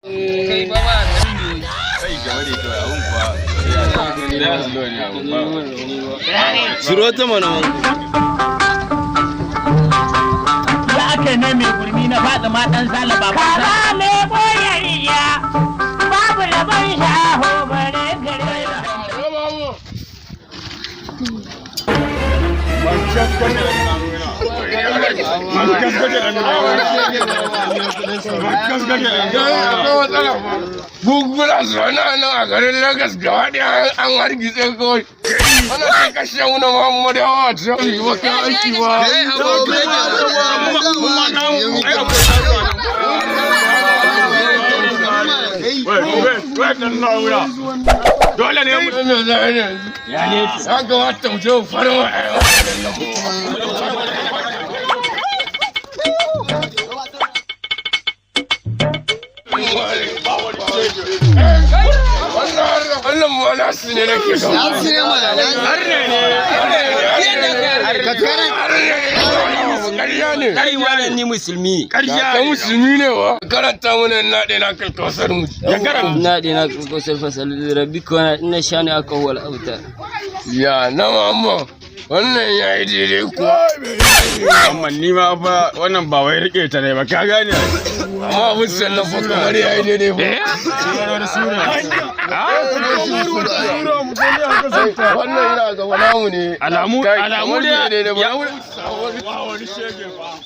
Kai ba ba garin yoyi. Kai game da ita abun kuwa ya zulo ne abun ba. Shiro ta mana ya ake ne mai gurmi na faɗi matan sala ba ba me boyariya babu rabon shaho bare gare Gugula zuwa nan a garin Lagos gaba ɗaya an hargitse kawai. Ana kai kashe wani Muhammadu Hawa ta yi wa kai aiki ba. Dole ne mutum ya zai yanzu. Ya kamata mutum farin wa wannan ma nasu ne nake so. Nasu ne ma ƙarya ne. ƙarya ni musulmi. Ƙarya musulmi ne wa. Karanta mana naɗe na kalkawasar mu. Ya karanta. Naɗe na kalkawasar fasal rabbi kwana ina sha ne aka wal auta. Ya na mamma. Wannan ya yi daidai kuwa. Amma ni ma fa wannan ba wai rike ta ne ba ka gane. Amma abin sannan fa kamar ya yi daidai ba. Wannan yana gaba namu ne. Alamu ne. Ya wani shege ba.